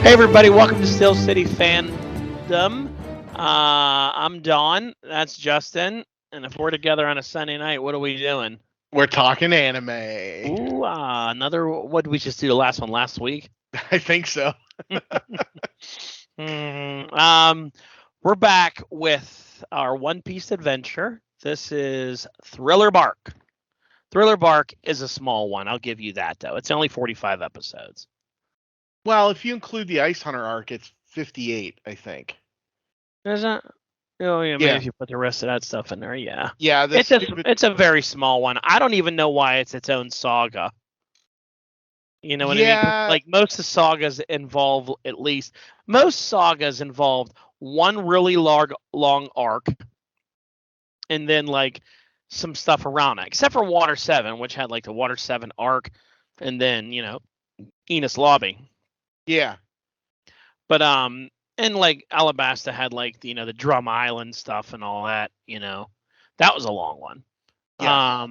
Hey everybody, welcome to Steel City Fandom. I'm Don, that's Justin, and if we're together on a Sunday night, what are we doing? We're talking anime. Ooh, another, what did we just do the last one last week? I think so. We're back with our One Piece adventure. This is Thriller Bark. Thriller Bark is a small one, I'll give you that though. It's only 45 episodes. Well, if you include the Ice Hunter arc, it's 58, I think. Is it? Oh yeah, maybe Yeah. if you put the rest of that stuff in there, yeah. Yeah, It's a very small one. I don't even know why it's its own saga. You know what I mean? 'Cause, Yeah. like most of the sagas involve most sagas involved one really long arc, and then like some stuff around it. Except for Water 7, which had like the Water 7 arc, and then Enos Lobby. Yeah. But and like Alabasta had like the Drum Island stuff and all that. That was a long one. Yes.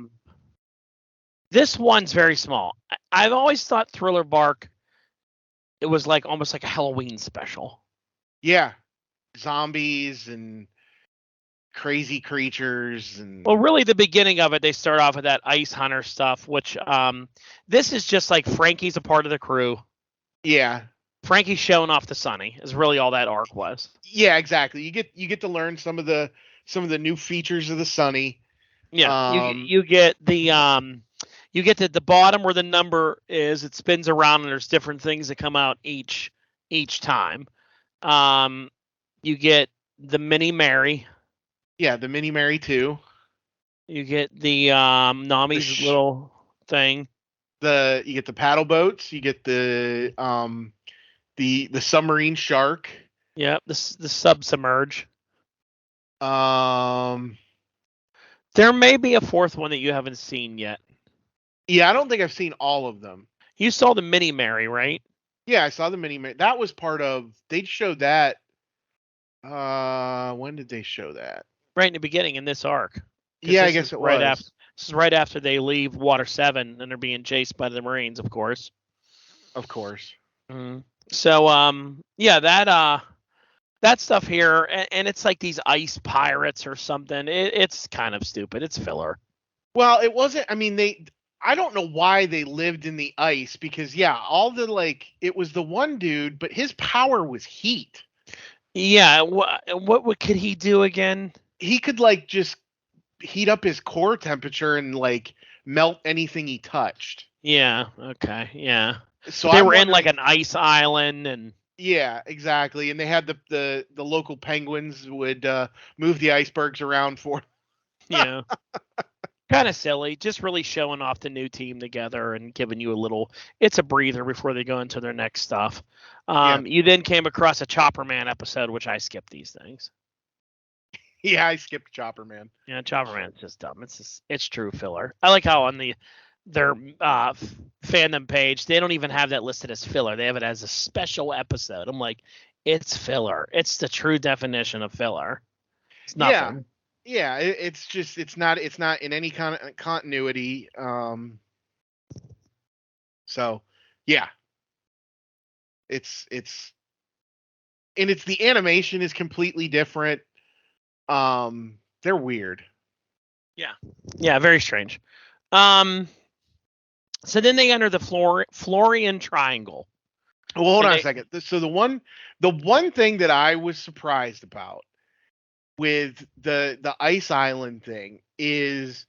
This one's very small. I've always thought Thriller Bark, it was like almost like a Halloween special. Yeah. Zombies and crazy creatures and Well, really, the beginning of it, they start off with that Ice Hunter stuff, which this is just like Frankie's a part of the crew. yeah. Frankie's showing off to Sunny is really all that arc was. Yeah, exactly. You get to learn some of the new features of the Sunny. Yeah, you get the you get to the bottom where the number is. It spins around and there's different things that come out each time. You get the Mini Mary. Yeah, the Mini Mary 2. You get the Nami's little thing. You get the paddle boats. You get the submarine shark. Yep, the submerge. There may be a fourth one that you haven't seen yet. Yeah, I don't think I've seen all of them. You saw the Mini Mary, right? Yeah, I saw the Mini Mary. That was part of. They showed that. When did they show that? Right in the beginning in this arc. Yeah, I guess it right was. This is right after they leave Water 7 and they're being chased by the Marines, of course. Of course. Mm-hmm. So, yeah, that stuff here, and it's like these ice pirates or something. It's kind of stupid. It's filler. Well, it wasn't. I mean, I don't know why they lived in the ice because all the it was the one dude, but his power was heat. Yeah. What could he do again? He could just heat up his core temperature and melt anything he touched. Yeah. Okay. Yeah. So they were in like an ice island and. Yeah, exactly. And they had the local penguins would move the icebergs around for. Yeah. Kind of silly, just really showing off the new team together and giving you a little. It's a breather before they go into their next stuff. You then came across a Chopper Man episode, which I skipped these things. Yeah, I skipped Chopper Man. Yeah, Chopper Man's just dumb. It's true filler. I like how on their fandom page they don't even have that listed as filler. They have it as a special episode. I'm like, it's filler. It's the true definition of filler. It's nothing. Yeah, it's not in any kind of continuity. So yeah, it's and it's the animation is completely different. They're weird. Yeah, very strange. So then they enter the Florian Triangle. Well, hold on a second. So the one thing that I was surprised about with the Ice Island thing is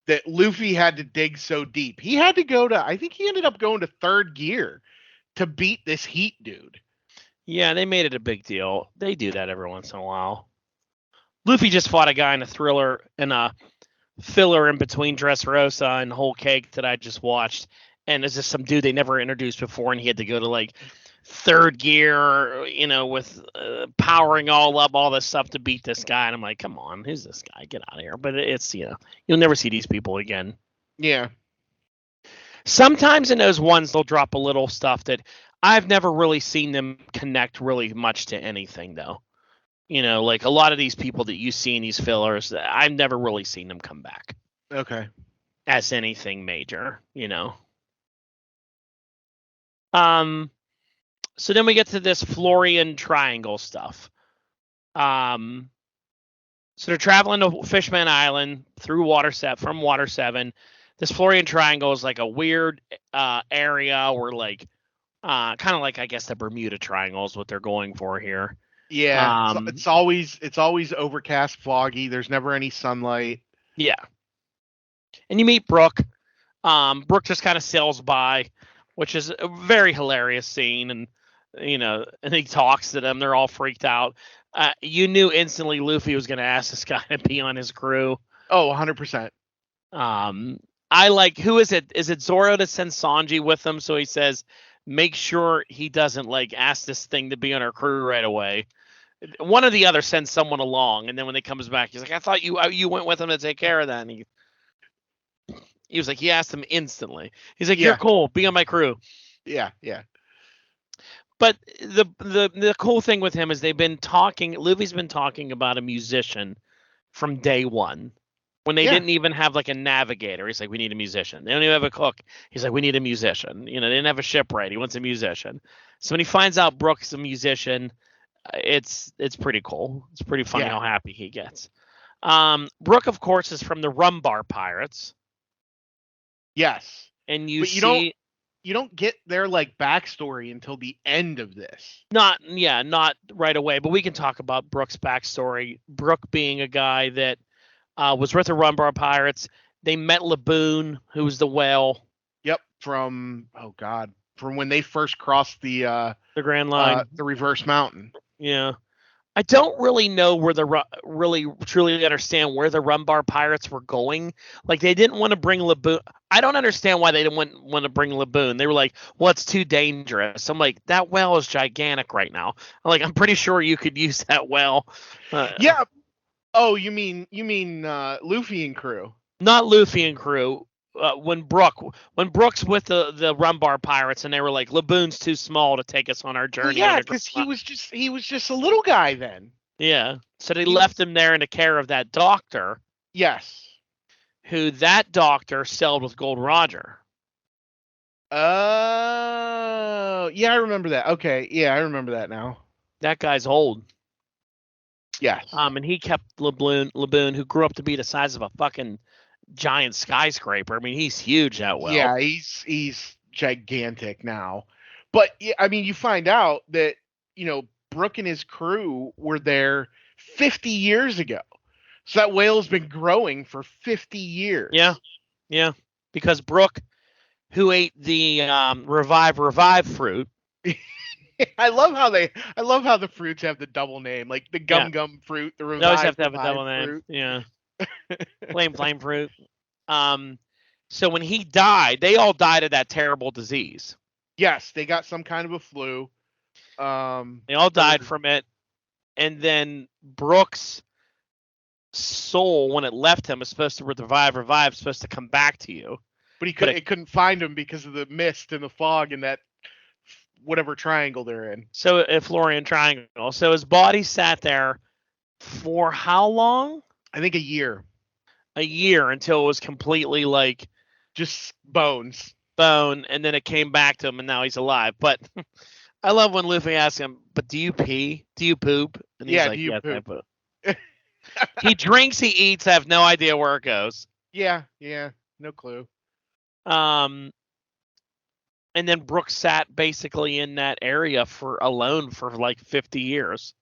that Luffy had to dig so deep. He had to go to, I think he ended up going to 3rd gear to beat this heat dude. Yeah, they made it a big deal. They do that every once in a while. Luffy just fought a guy in a thriller and a filler in between Dressrosa and Whole Cake that I just watched. And it's just some dude they never introduced before, and he had to go to like 3rd gear, with powering all up, all this stuff to beat this guy. And I'm like, come on, who's this guy? Get out of here. But it's, you'll never see these people again. Yeah. Sometimes in those ones, they'll drop a little stuff that I've never really seen them connect really much to anything, though. Like a lot of these people that you see in these fillers, I've never really seen them come back. Okay. As anything major, So then we get to this Florian Triangle stuff. So they're traveling to Fishman Island through from Water 7. This Florian Triangle is like a weird area where like kind of like I guess the Bermuda Triangle is what they're going for here. Yeah, it's always overcast, foggy. There's never any sunlight. Yeah. And you meet Brooke. Brooke just kind of sails by, which is a very hilarious scene, and and he talks to them. They're all freaked out. You knew instantly Luffy was going to ask this guy to be on his crew. Oh, 100%. I like, who is it? Is it Zoro that sends Sanji with him? So he says, make sure he doesn't like ask this thing to be on our crew right away. One or the other sends someone along, and then when he comes back, he's like, I thought you went with him to take care of that. And he was like, he asked him instantly. He's like, you're cool, be on my crew. Yeah. But the cool thing with him is Luffy's been talking about a musician from day one. When they didn't even have like a navigator, he's like, we need a musician. They don't even have a cook. He's like, we need a musician. They didn't have a shipwright. He wants a musician. So when he finds out Brooke's a musician, it's pretty cool. It's pretty funny how happy he gets. Brooke, of course, is from the Rum Bar Pirates. Yes. And you don't get their like backstory until the end of this. Not right away, but we can talk about Brooke's backstory. Brooke being a guy that was with the Rum Bar Pirates. They met Laboon, who was the whale. Yep, from when they first crossed the Grand Line, the reverse mountain. Yeah. I don't really know really truly understand where the Rum Bar Pirates were going. Like, they didn't want to bring Laboon. I don't understand why they didn't want to bring Laboon. They were like, well, it's too dangerous. I'm like, that whale is gigantic right now. I'm pretty sure you could use that whale. Yeah. Oh, you mean Luffy and crew? Not Luffy and crew. When Brooks with the Rum Bar Pirates, and they were like, Laboon's too small to take us on our journey. Well, yeah, because he was just a little guy then. Yeah, so they left him there in the care of that doctor. Yes. Who that doctor sailed with Gold Roger. Oh, yeah, I remember that. Okay, yeah, I remember that now. That guy's old. Yes. And he kept Laboon, who grew up to be the size of a fucking giant skyscraper. I mean, he's huge that well. Yeah, he's gigantic now. But I mean, you find out that Brooke and his crew were there 50 years ago. So that whale's been growing for 50 years. Yeah. Because Brooke, who ate the revive fruit. I love how the fruits have the double name, like the gum fruit, the revive. They always have to have a double name. Fruit. Yeah. Flame fruit. So when he died, they all died of that terrible disease. Yes, they got some kind of a flu. They all died from it, and then Brooks' soul, when it left him, is supposed to revive, supposed to come back to you. But it couldn't find him because of the mist and the fog and that whatever triangle they're in. So a Florian Triangle. So his body sat there for how long? I think a year. A year, until it was completely like just bone, and then it came back to him, and now he's alive. But I love when Luffy asks him, "But do you pee? Do you poop?" And he's like, "Yes, I poop." He drinks, he eats. I have no idea where it goes. Yeah, no clue. And then Brooks sat basically in that area alone for like 50 years.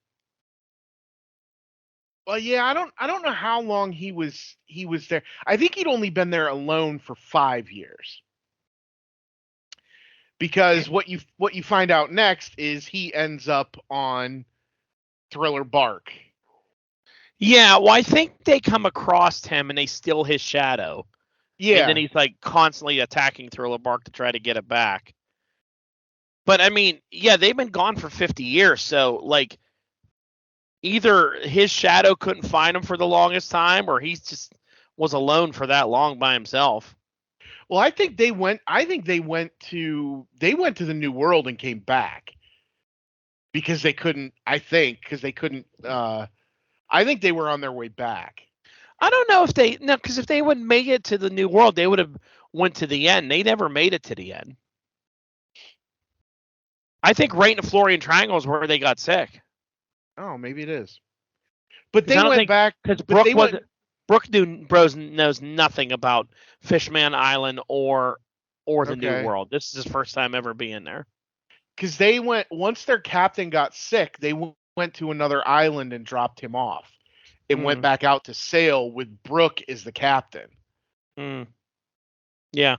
Well, yeah, I don't know how long he was there. I think he'd only been there alone for 5 years. Because what you find out next is he ends up on Thriller Bark. Yeah, well, I think they come across him and they steal his shadow. Yeah. And then he's like constantly attacking Thriller Bark to try to get it back. But I mean, yeah, they've been gone for 50 years, so like either his shadow couldn't find him for the longest time, or he just was alone for that long by himself. Well, I think they went to the New World and came back because they couldn't. I think they were on their way back. I don't know because if they would make it to the New World, they would have went to the end. They never made it to the end. I think right in the Florian Triangle is where they got sick. Oh, maybe it is. But 'Cause they I don't went think back. because But Brooke they went wasn't. Brooke Bros knows nothing about Fishman Island or the New okay World. This is his first time ever being there. because they went once their captain got sick. They went to another island and dropped him off, and went Mm, back out to sail with Brooke as the captain. mm, yeah,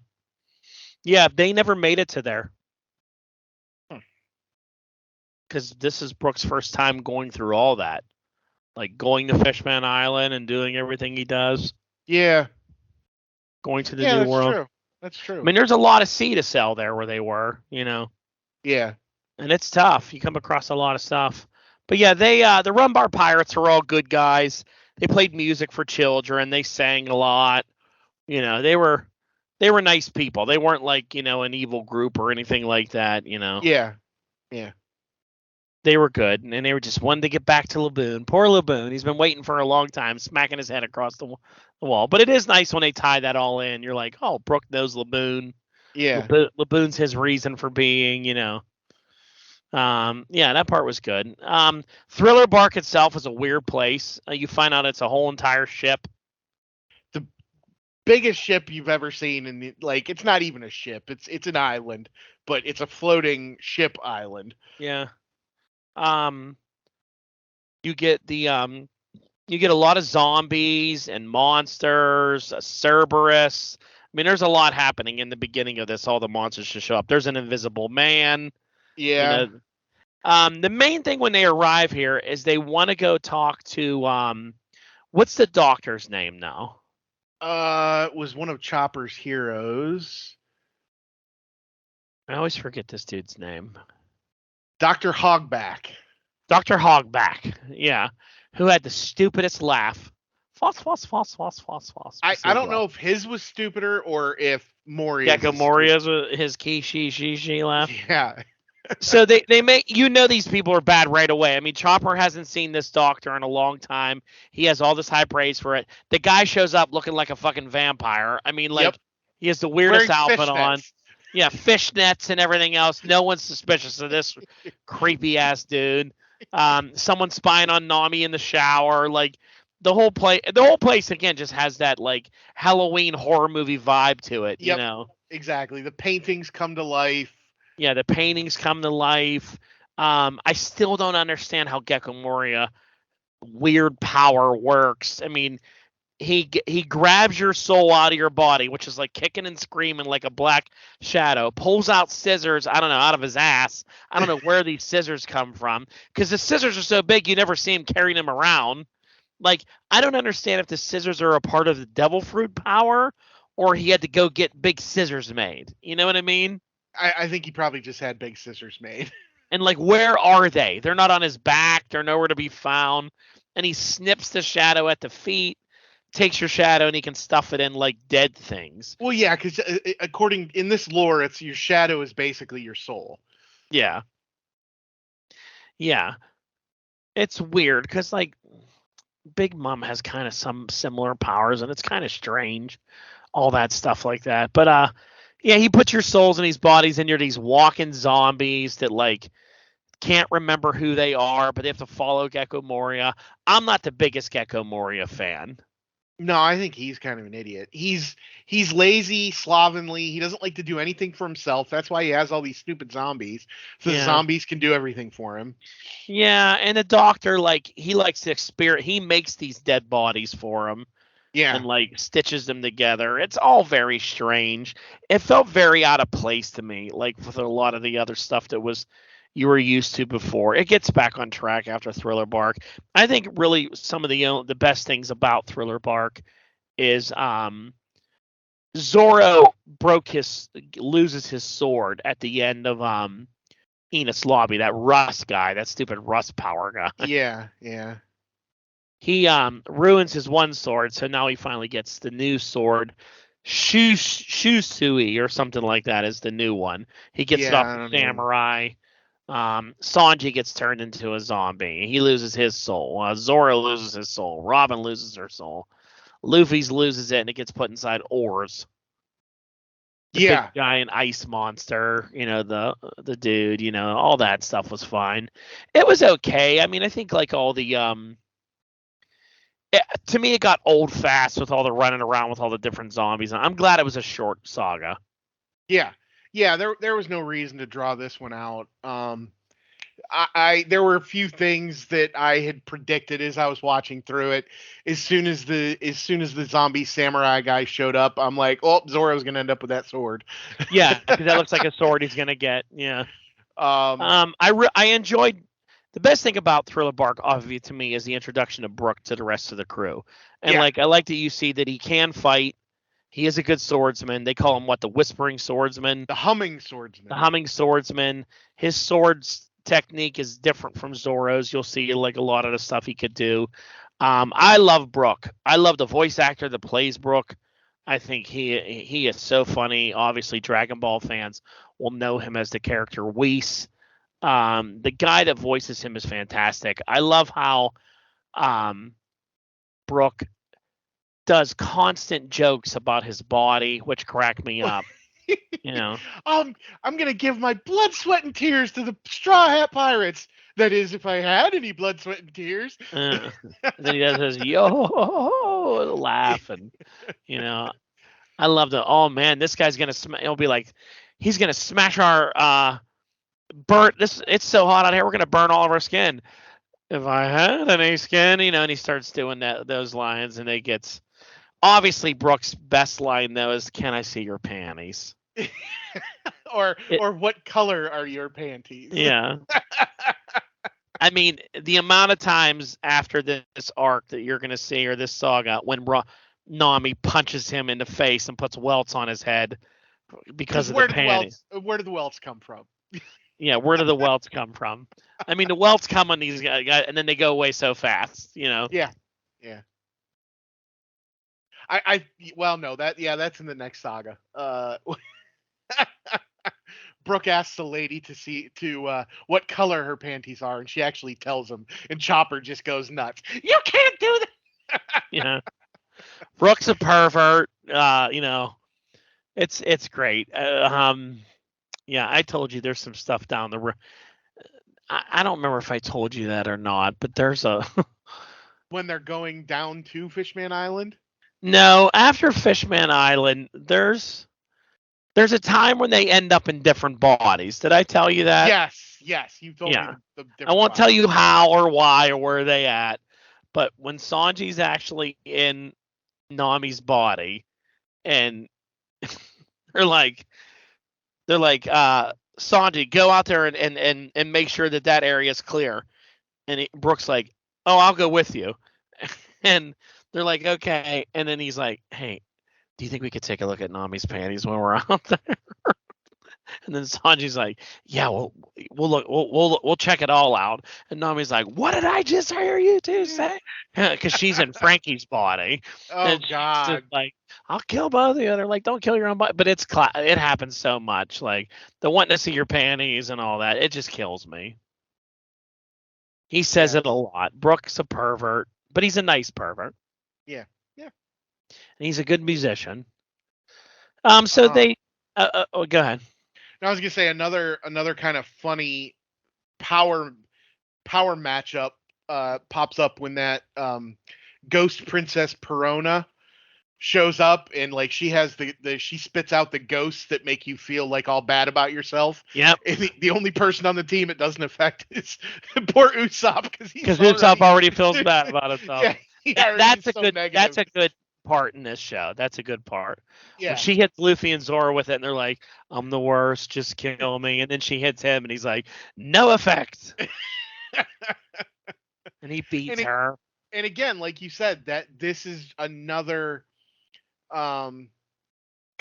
yeah. They never made it to there Hmm. because this is Brooke's first time going through all that, like going to Fishman Island and doing everything he does, Yeah, going to the yeah, New that's World. true. That's I true. mean, there's a lot of sea to sell there where they were, Yeah, and it's tough. You come across a lot of stuff. But yeah, they the Rumbar Pirates are all good guys. They played music for children. They sang a lot. They were nice people. They weren't like, an evil group or anything like that, yeah, yeah. They were good, and they were just wanted to get back to Laboon. Poor Laboon. He's been waiting for a long time, smacking his head across the wall. But it is nice when they tie that all in. You're like, oh, Brooke knows Laboon. Yeah. Laboon's his reason for being. Yeah, that part was good. Thriller Bark itself is a weird place. You find out it's a whole entire ship. The biggest ship you've ever seen in like it's not even a ship. It's an island, but it's a floating ship island. Yeah. Um, you get you get a lot of zombies and monsters, Cerberus. I mean, there's a lot happening in the beginning of this. All the monsters just show up. There's an invisible man. You Yeah. know, the main thing when they arrive here is they want to go talk to what's the doctor's name now? It was one of Chopper's heroes. I always forget this dude's name. Dr. Hogback. Dr. Hogback. Yeah. Who had the stupidest laugh. Foss, foss, foss, foss, foss, foss. I don't know if his was stupider or if Moria's. Gecko Moria's his she laugh. Yeah. So they make these people are bad right away. I mean, Chopper hasn't seen this doctor in a long time. He has all this high praise for it. The guy shows up looking like a fucking vampire. I mean, like Yep. he has the weirdest Wearing outfit on. fishnets. Yeah, fishnets and everything else. No one's suspicious of this creepy ass dude. Someone spying on Nami in the shower. Like the whole place again just has that like Halloween horror movie vibe to it. Yep. Exactly. The paintings come to life. Yeah, the paintings come to life. I still don't understand how Gecko Moria weird power works. I mean, he grabs your soul out of your body, which is like kicking and screaming like a black shadow, pulls out scissors, I don't know, out of his ass. I don't know where these scissors come from because the scissors are so big you never see him carrying them around. Like, I don't understand if the scissors are a part of the devil fruit power or he had to go get big scissors made. You know what I mean? I think he probably just had big scissors made. And like, where are they? They're not on his back. They're nowhere to be found. And he snips the shadow at the feet, takes your shadow, and he can stuff it in like dead things. Well, yeah, because according in this lore, it's your shadow is basically your soul. Yeah. Yeah. It's weird because like Big Mom has kind of some similar powers, and it's kind of strange, all that stuff like that. But yeah, he puts your souls in these bodies, and you're these walking zombies that like can't remember who they are, but they have to follow Gecko Moria. I'm not the biggest Gecko Moria fan. No, I think he's kind of an idiot. He's lazy, slovenly. He doesn't like to do anything for himself. That's why he has all these stupid zombies. So the zombies can do everything for him. Yeah, and the doctor, like, he likes to he makes these dead bodies for him. Yeah. And like stitches them together. It's all very strange. It felt very out of place to me, like with a lot of the other stuff that was you were used to before. It gets back on track after Thriller Bark. I think really some of the best things about Thriller Bark is Zoro loses his sword at the end of Enos Lobby. That Rust guy, that stupid Rust power guy. Yeah, yeah. He ruins his one sword, so now he finally gets the new sword. Shusui or something like that is the new one. He gets it off the samurai. Sanji gets turned into a zombie. He loses his soul. Zoro loses his soul. Robin loses her soul. Luffy's loses it and it gets put inside ores. the big giant ice monster, the dude, all that stuff was fine. It was okay. I mean, I think like all the to me it got old fast with all the running around with all the different zombies. I'm glad it was a short saga. Yeah. Yeah, there was no reason to draw this one out. I there were a few things that I had predicted as I was watching through it. As soon as the zombie samurai guy showed up, I'm like, oh, Zoro's gonna end up with that sword. Yeah, because that looks like a sword he's gonna get. Yeah. I enjoyed the best thing about Thriller Bark, obviously, to me, is the introduction of Brook to the rest of the crew, and I like that you see that he can fight. He is a good swordsman. They call him the Whispering Swordsman, the Humming Swordsman. The Humming Swordsman. His swords technique is different from Zoro's. You'll see like a lot of the stuff he could do. I love Brook. I love the voice actor that plays Brook. I think he is so funny. Obviously, Dragon Ball fans will know him as the character Whis. The guy that voices him is fantastic. I love how Brook does constant jokes about his body, which crack me up. I'm gonna give my blood, sweat, and tears to the Straw Hat Pirates. That is, if I had any blood, sweat, and tears. And then he does his yo laugh, and I love the. Oh man, this guy's gonna. It'll be like he's gonna smash our burn. It's so hot out here. We're gonna burn all of our skin. If I had any skin, and he starts doing those lines, and it gets. Obviously, Brook's best line though is, "Can I see your panties?" or what color are your panties? Yeah. I mean, the amount of times after this arc that you're going to see, or this saga, when Nami punches him in the face and puts welts on his head because of the panties. Where do the welts come from? Yeah, where do the welts come from? I mean, the welts come on these guys, and then they go away so fast, Yeah. That's in the next saga. Brook asks the lady to what color her panties are, and she actually tells him, and Chopper just goes nuts. You can't do that. Yeah. Brook's a pervert. It's great. Yeah, I told you there's some stuff down the road. I don't remember if I told you that or not, but there's a when they're going down to Fishman Island. No, after Fishman Island, there's a time when they end up in different bodies. Did I tell you that? Yes, you told me. I won't tell you how or why or where they at, but when Sanji's actually in Nami's body, and they're like, Sanji, go out there and make sure that area is clear, and Brook's like, oh, I'll go with you, and they're like, okay, and then he's like, hey, do you think we could take a look at Nami's panties when we're out there? And then Sanji's like, yeah, we'll check it all out. And Nami's like, what did I just hear you two say? Because she's in Frankie's body. Oh God! Like, I'll kill both of you. They're like, don't kill your own body. But it happens so much. Like the wanting to see your panties and all that. It just kills me. He says it a lot. Brook's a pervert, but he's a nice pervert. Yeah. And he's a good musician. So they. Go ahead. I was gonna say another kind of funny power matchup pops up when that Ghost Princess Perona shows up, and like she has she spits out the ghosts that make you feel like all bad about yourself. Yep. And the only person on the team it doesn't affect is poor Usopp because Usopp already feels bad about himself. Yeah, that's a good part in this show. That's a good part. Yeah. When she hits Luffy and Zoro with it, and they're like, I'm the worst, just kill me. And then she hits him, and he's like, no effect. And he beats her. And again, like you said, that this is another kind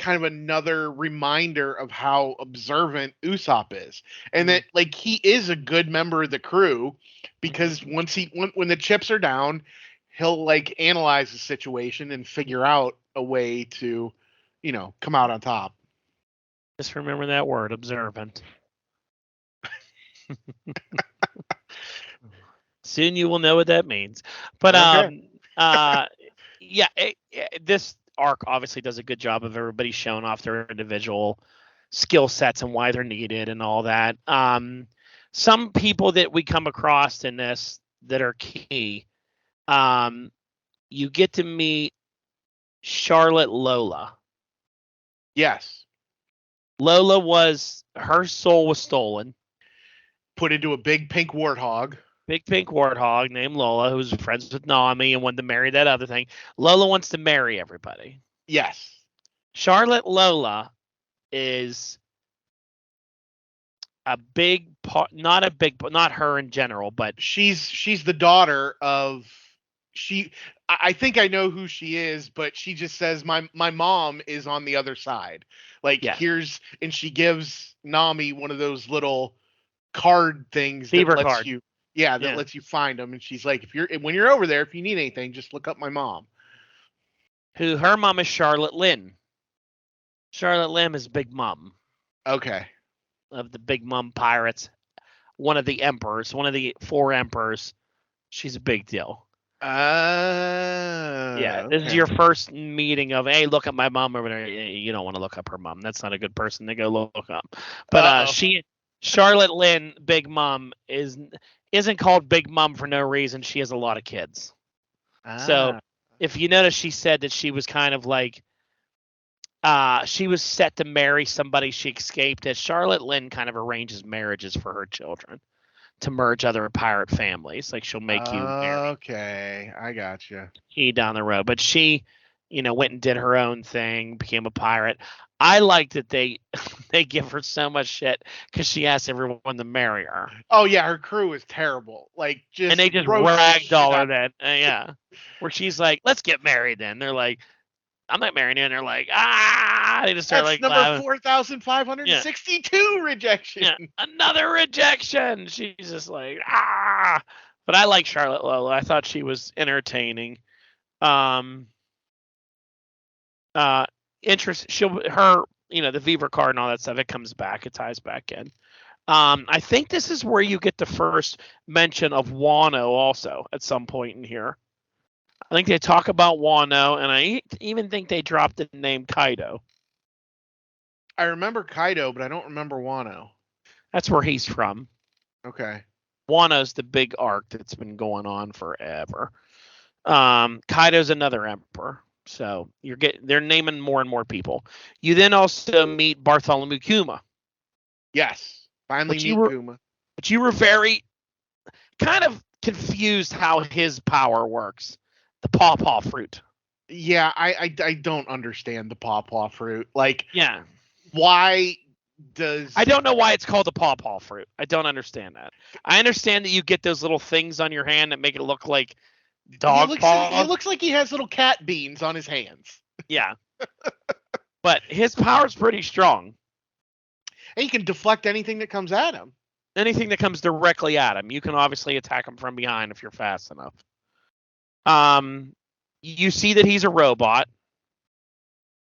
of another reminder of how observant Usopp is. And that like he is a good member of the crew, because when the chips are down, he'll like analyze the situation and figure out a way to, come out on top. Just remember that word, observant. Soon you will know what that means. But okay. yeah, arc obviously does a good job of everybody showing off their individual skill sets and why they're needed and all that. Some people that we come across in this that are key. You get to meet Charlotte Lola. Yes. Lola her soul was stolen. Put into a big pink warthog. Big pink warthog named Lola, who's friends with Nami and wanted to marry that other thing. Lola wants to marry everybody. Yes. Charlotte Lola is a big part, not her in general, but she's the daughter of I think I know who she is, but she just says my mom is on the other side. Like, here's, and she gives Nami one of those little card things Fever that lets card. you lets you find them, and she's like, when you're over there, if you need anything, just look up my mom. Her mom is Charlotte Lynn. Charlotte Lynn is Big Mom. Okay. Of the Big Mom pirates, one of the emperors, one of the 4 emperors. She's a big deal. Yeah, this is your first meeting of, hey, look at my mom over there. You don't want to look up her mom. That's not a good person to go look up. But Charlotte Lynn, Big Mom, isn't called Big Mom for no reason. She has a lot of kids. So if you notice, she said that she was kind of like, she was set to marry somebody she escaped. As Charlotte Lynn kind of arranges marriages for her children to merge other pirate families. Like, she'll make you marry. Okay, I gotcha. Down the road, but she, went and did her own thing, became a pirate. I like that they give her so much shit because she asked everyone to marry her. Oh yeah, her crew is terrible. Like, and they just ragdoll her then. Yeah, where she's like, "Let's get married." Then they're like, "I'm not marrying you," and they're like, "Ah!" They just start That's like number 4,562 rejection. Yeah, another rejection. She's just like, ah. But I like Charlotte Lola. I thought she was entertaining. Interest. The Viva card and all that stuff. It comes back. It ties back in. I think this is where you get the first mention of Wano also at some point in here. I think they talk about Wano, and I even think they dropped the name Kaido. I remember Kaido, but I don't remember Wano. That's where he's from. Okay. Wano's the big arc that's been going on forever. Kaido's another emperor. So they're naming more and more people. You then also meet Bartholomew Kuma. Yes. Finally meet Kuma. But you were very kind of confused how his power works. The pawpaw fruit. Yeah, I don't understand the pawpaw fruit. Like, yeah. Why I don't know why it's called the pawpaw fruit. I don't understand that. I understand that you get those little things on your hand that make it look like dog paw. It looks like he has little cat beans on his hands. Yeah. But his power's pretty strong. And he can deflect anything that comes at him. Anything that comes directly at him. You can obviously attack him from behind if you're fast enough. You see that he's a robot.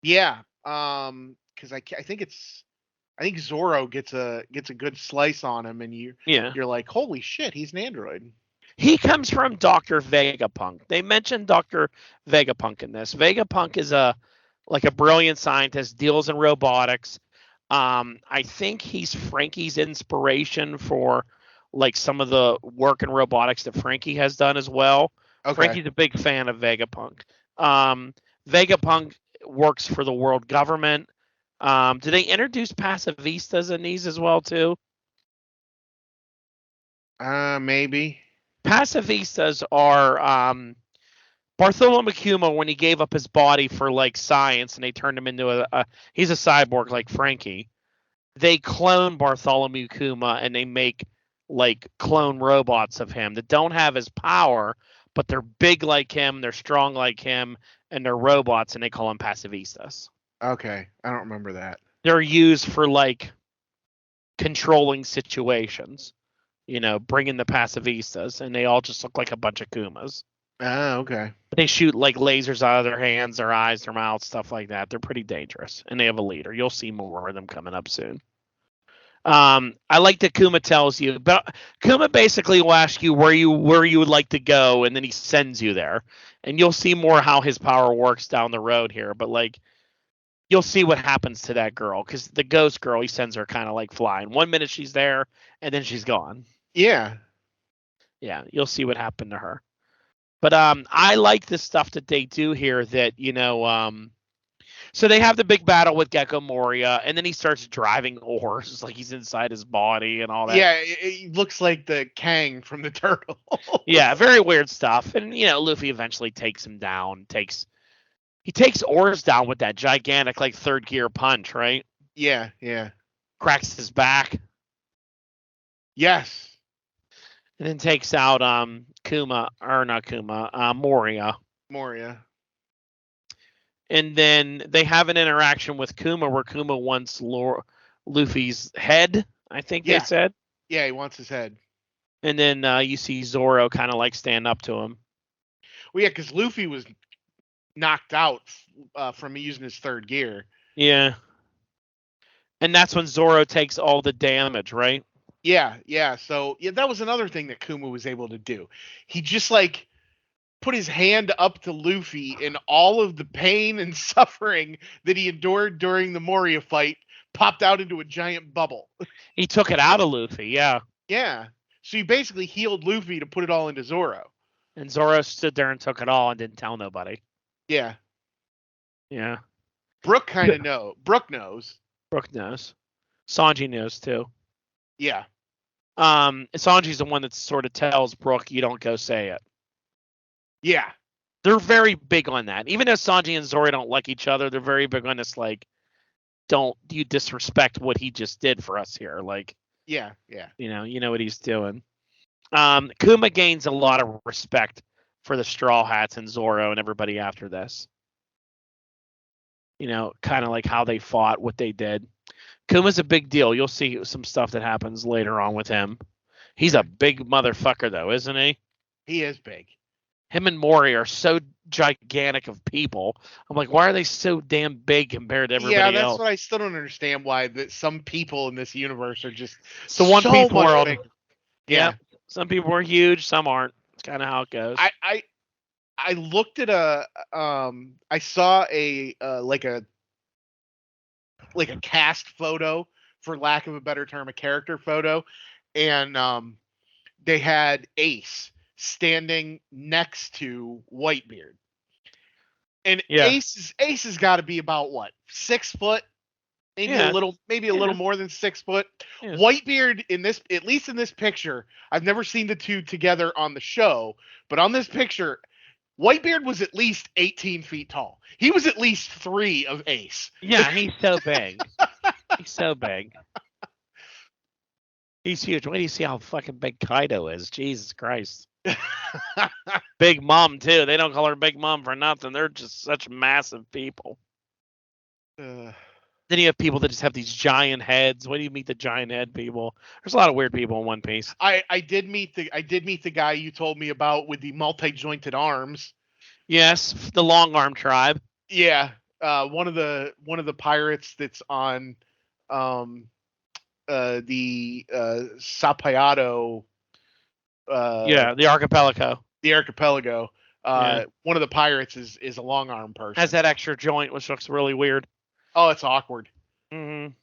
Yeah. Because I think Zoro gets a good slice on him, and you're like, holy shit, he's an android. He comes from Dr. Vegapunk. They mentioned Dr. Vegapunk in this. Vegapunk is a brilliant scientist, deals in robotics. I think he's Frankie's inspiration for like some of the work in robotics that Frankie has done as well. Okay. Frankie's a big fan of Vegapunk. Vegapunk works for the world government. Do they introduce pacivistas in these as well too? Maybe. Pacivistas are Bartholomew Kuma when he gave up his body for like science and they turned him into he's a cyborg like Frankie. They clone Bartholomew Kuma and they make like clone robots of him that don't have his power, but they're big like him, they're strong like him, and they're robots, and they call them pacivistas. Okay, I don't remember that. They're used for like controlling situations, bringing the pacivistas, and they all just look like a bunch of Kumas. Oh, okay. They shoot like lasers out of their hands, their eyes, their mouths, stuff like that. They're pretty dangerous, and they have a leader. You'll see more of them coming up soon. I like that Kuma tells you, but Kuma basically will ask you where you would like to go, and then he sends you there, and you'll see more how his power works down the road here. But like, you'll see what happens to that girl, because the ghost girl, he sends her kind of like flying. 1 minute she's there, and then she's gone. Yeah. Yeah, you'll see what happened to her. But I like the stuff that they do here. That so they have the big battle with Gecko Moria, and then he starts driving a horse, like he's inside his body and all that. Yeah, it looks like the Kang from the Turtle. Yeah, very weird stuff. And Luffy eventually takes him down. He takes Oars down with that gigantic like third gear punch, right? Yeah. Cracks his back. Yes. And then takes out Moria. Moria. And then they have an interaction with Kuma where Kuma wants Luffy's head, I think they said. Yeah, he wants his head. And then you see Zoro kind of like stand up to him. Well, yeah, because Luffy was knocked out from using his third gear. Yeah. And that's when Zoro takes all the damage, right? Yeah. So that was another thing that Kuma was able to do. He just like put his hand up to Luffy, and all of the pain and suffering that he endured during the Moria fight popped out into a giant bubble. He took it out of Luffy, yeah. Yeah. So he basically healed Luffy to put it all into Zoro. And Zoro stood there and took it all and didn't tell nobody. Yeah. Yeah. Brook kind of knows. Brook knows. Brook knows. Sanji knows too. Yeah. Sanji's the one that sort of tells Brook, you don't go say it. Yeah. They're very big on that. Even though Sanji and Zoro don't like each other, they're very big on this, like, don't you disrespect what he just did for us here. Like, yeah. You know what he's doing. Kuma gains a lot of respect for the Straw Hats and Zoro and everybody after this. Kind of like how they fought, what they did. Kuma's a big deal. You'll see some stuff that happens later on with him. He's a big motherfucker, though, isn't he? He is big. Him and Mori are so gigantic of people. I'm like, why are they so damn big compared to everybody else? Yeah, that's what I still don't understand, why that some people in this universe are just it's the One Piece world. Bigger. Yeah. Some people are huge, some aren't. It's kind of how it goes. I looked at I saw a cast photo, for lack of a better term, a character photo, and they had Ace standing next to Whitebeard. And Ace has got to be about what, 6 foot? Maybe a little more than 6 foot. Yeah. Whitebeard at least in this picture, I've never seen the two together on the show, but on this picture, Whitebeard was at least 18 feet tall. He was at least 3 of Ace. Yeah, he's so big. He's so big. He's huge. Wait till you see how fucking big Kaido is. Jesus Christ. Big Mom, too. They don't call her Big Mom for nothing. They're just such massive people. Then you have people that just have these giant heads. When do you meet the giant head people? There's a lot of weird people in One Piece. I did meet the guy you told me about with the multi-jointed arms. Yes, the long arm tribe. Yeah, one of the pirates that's on the Sapayado. The archipelago. The archipelago. One of the pirates is a long arm person. Has that extra joint, which looks really weird. Oh, it's awkward. Mm-hmm.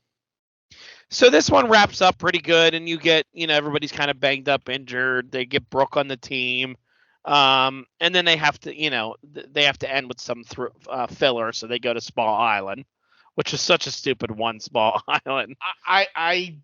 So this one wraps up pretty good, and you get, everybody's kind of banged up, injured. They get Brook on the team, and then they have to, end with some filler, so they go to Spa Island, which is such a stupid one, Spa Island. I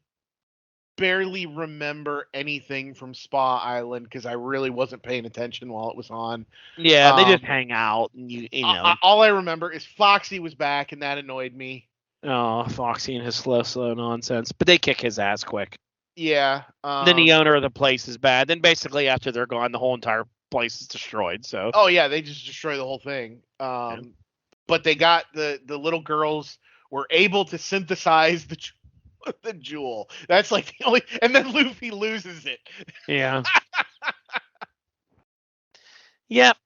barely remember anything from Spa Island because I really wasn't paying attention while it was on. Yeah, they just hang out, and you know. All I remember is Foxy was back, and that annoyed me. Oh, Foxy and his slow nonsense. But they kick his ass quick. Yeah. Then the owner of the place is bad. Then basically after they're gone, the whole entire place is destroyed. So. Oh yeah, they just destroy the whole thing. But they got the little girls were able to synthesize the jewel. That's like the only, and then Luffy loses it. Yeah. Yep.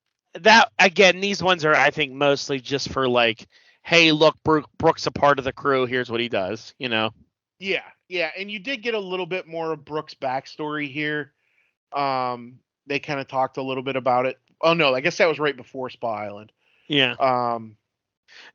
That again, these ones are, I think, mostly just for like, hey, look, Brook's a part of the crew. Here's what he does. Yeah. Yeah, and you did get a little bit more of Brooke's backstory here. They kind of talked a little bit about it. Oh no, I guess that was right before Spa Island. Yeah. Um,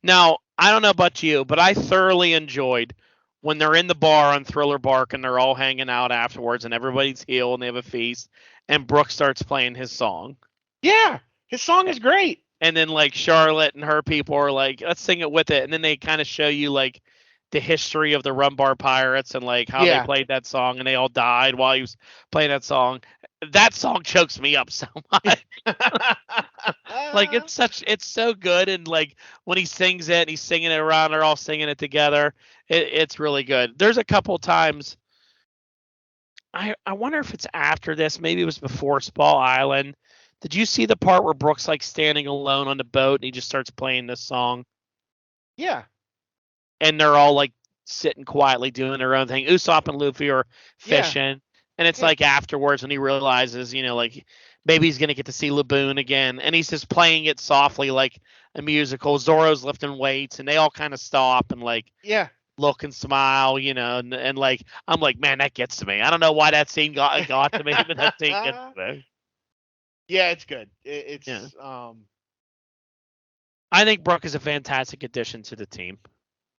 Now, I don't know about you, but I thoroughly enjoyed when they're in the bar on Thriller Bark and they're all hanging out afterwards and everybody's healed and they have a feast and Brooke starts playing his song. yeah, his song is great. And then like Charlotte and her people are like, let's sing it with it. And then they kind of show you like the history of the Rum Bar Pirates and like how they Yeah. played that song and they all died while he was playing that song. That song chokes me up so much. Like it's so good, and like when he sings it and he's singing it around, they're all singing it together. It's really good. There's a couple times I wonder if it's after this, maybe it was before Spa Island. Did you see the part where Brooks like standing alone on the boat and he just starts playing this song? Yeah. And they're all like sitting quietly doing their own thing. Usopp and Luffy are Yeah. fishing. And it's Yeah. like afterwards when he realizes, like maybe he's gonna get to see Laboon again. And he's just playing it softly like a musical. Zoro's lifting weights and they all kind of stop and like Yeah. look and smile, and like I'm like, man, that gets to me. I don't know why that scene got to me, but that scene gets to me. Yeah, it's good. It's Yeah. I think Brooke is a fantastic addition to the team.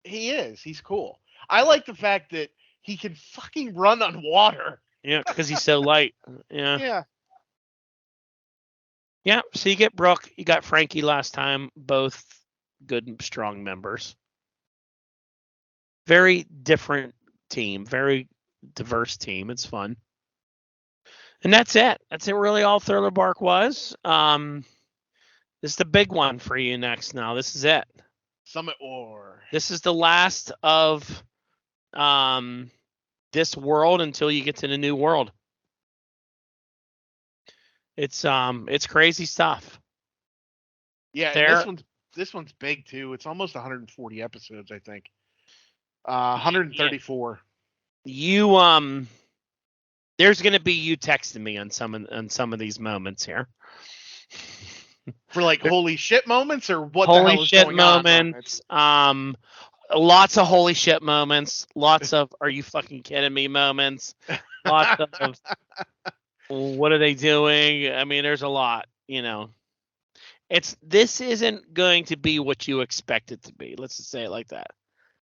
He is. He's cool. I like the fact that he can fucking run on water. Yeah, because he's so light. Yeah. Yeah. Yeah. So you get Brooke, you got Frankie last time, both good, strong members. Very different team, very diverse team. It's fun. And that's it. That's it. Really, all Thriller Bark was. This is the big one for you next. Now, this is it. Summit War. This is the last of this world until you get to the new world. It's crazy stuff. Yeah, this one's big too. It's almost 140 episodes, I think. 134. You there's gonna be you texting me on some of these moments here. For like holy shit moments or what holy the hell is shit going moments. Lots of holy shit moments. Lots of are you fucking kidding me moments. Lots of what are they doing? I mean, there's a lot, This isn't going to be what you expect it to be. Let's just say it like that.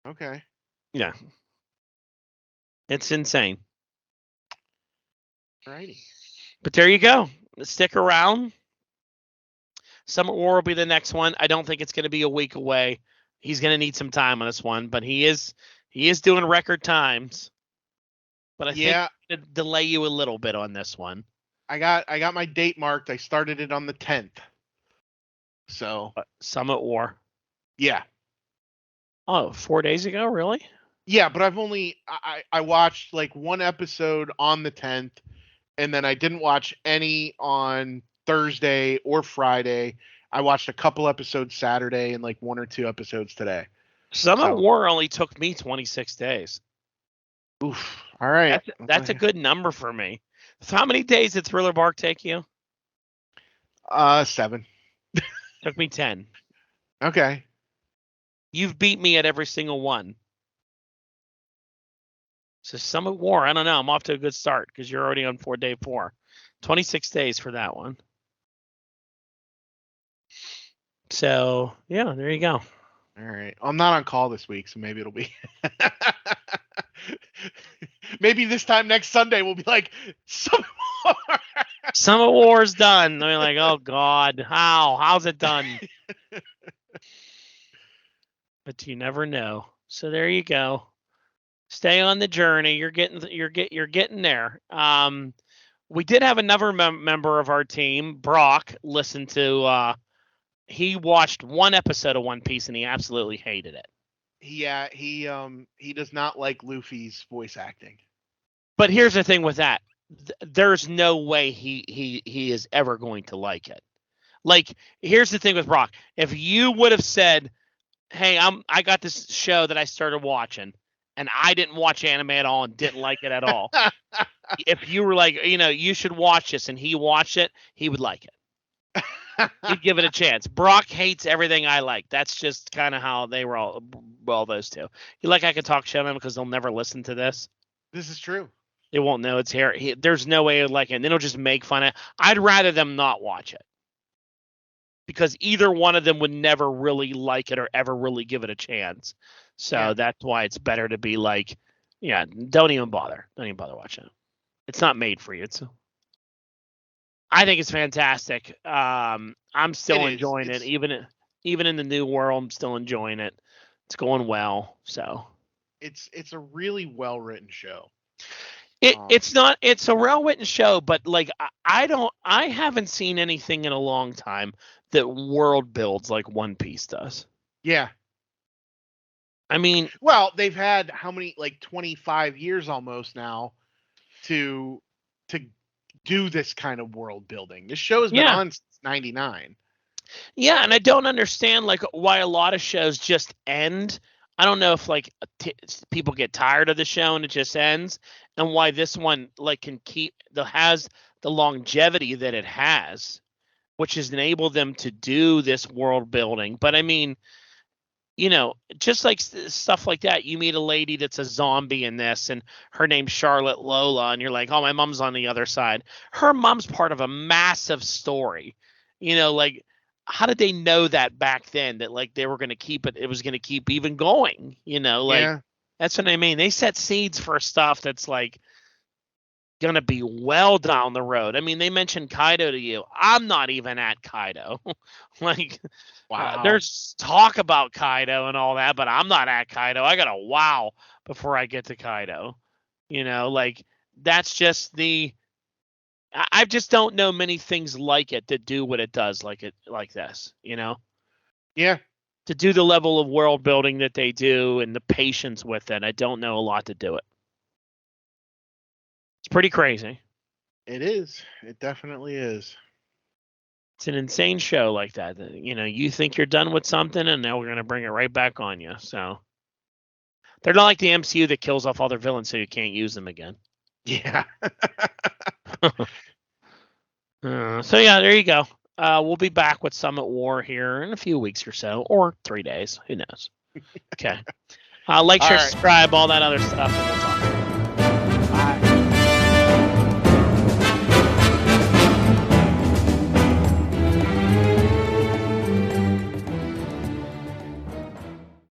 Okay. Yeah. It's insane. Alrighty. But there you go. Stick around. Summit War will be the next one. I don't think it's going to be a week away. He's going to need some time on this one, but he is doing record times. But I think I'm going to delay you a little bit on this one. I got my date marked. I started it on the 10th. So Summit War. Yeah. Oh, 4 days ago, really? Yeah, but I watched like one episode on the 10th, and then I didn't watch any on Thursday or Friday. I watched a couple episodes Saturday and like one or two episodes today. Summit War only took me 26 days. Oof. All right. That's a good number for me. So how many days did Thriller Bark take you? 7. Took me 10. Okay. You've beat me at every single one. So Summit War, I don't know. I'm off to a good start because you're already on day 4. 26 days for that one. So, yeah, there you go. All right. I'm not on call this week, so maybe it'll be. Maybe this time next Sunday we'll be like, Summit War. Summit War's done. I mean, like, oh God, how's it done? But you never know. So there you go. Stay on the journey. You're getting there. We did have another member of our team, Brock, listen to. He watched one episode of One Piece and he absolutely hated it. Yeah, he does not like Luffy's voice acting. But here's the thing with that. There's no way he is ever going to like it. Like, here's the thing with Brock. If you would have said, hey, I got this show that I started watching and I didn't watch anime at all and didn't like it at all. If you were like, you should watch this and he watched it, he would like it. You'd give it a chance. Brock hates everything I like. That's just kind of how they were all those two. You like I could talk shit on them because they'll never listen to this. This is true. They won't know it's here. There's no way of like it. And then it'll just make fun of it. I'd rather them not watch it. Because either one of them would never really like it or ever really give it a chance. So that's why it's better to be like, yeah, don't even bother. Don't even bother watching it. It's not made for you. I think it's fantastic. I'm still enjoying it. Even in the new world, I'm still enjoying it. It's going well. So it's a really well written show. It's a well written show, but like I haven't seen anything in a long time that world builds like One Piece does. Yeah. I mean, well, they've had how many, like 25 years almost now to do this kind of world building. This show has been on since 99. Yeah, and I don't understand like why a lot of shows just end. I don't know if like people get tired of the show and it just ends, and why this one like can has the longevity that it has, which has enabled them to do this world building. But I mean, you know, just like stuff like that, you meet a lady that's a zombie in this, and her name's Charlotte Lola, and you're like, oh, my mom's on the other side. Her mom's part of a massive story. You know, like, how did they know that back then, that like they were going to keep it was going to keep even going? You know, like that's what I mean. They set seeds for stuff that's like going to be well down the road. I mean, they mentioned Kaido to you. I'm not even at Kaido. Like, wow. There's talk about Kaido and all that, but I'm not at Kaido. I got to wow before I get to Kaido. You know, like that's just I just don't know many things like it that do what it does like this, you know? Yeah. To do the level of world building that they do and the patience with it, I don't know a lot to do it. It's pretty crazy. It is. It definitely is. It's an insane show like that. You know, you think you're done with something, and now we're going to bring it right back on you. So they're not like the MCU that kills off all their villains so you can't use them again. Yeah. So yeah, there you go. We'll be back with Summit War here in a few weeks or so, or 3 days. Who knows? Okay. Like, share, subscribe, all that other stuff, and we'll talk.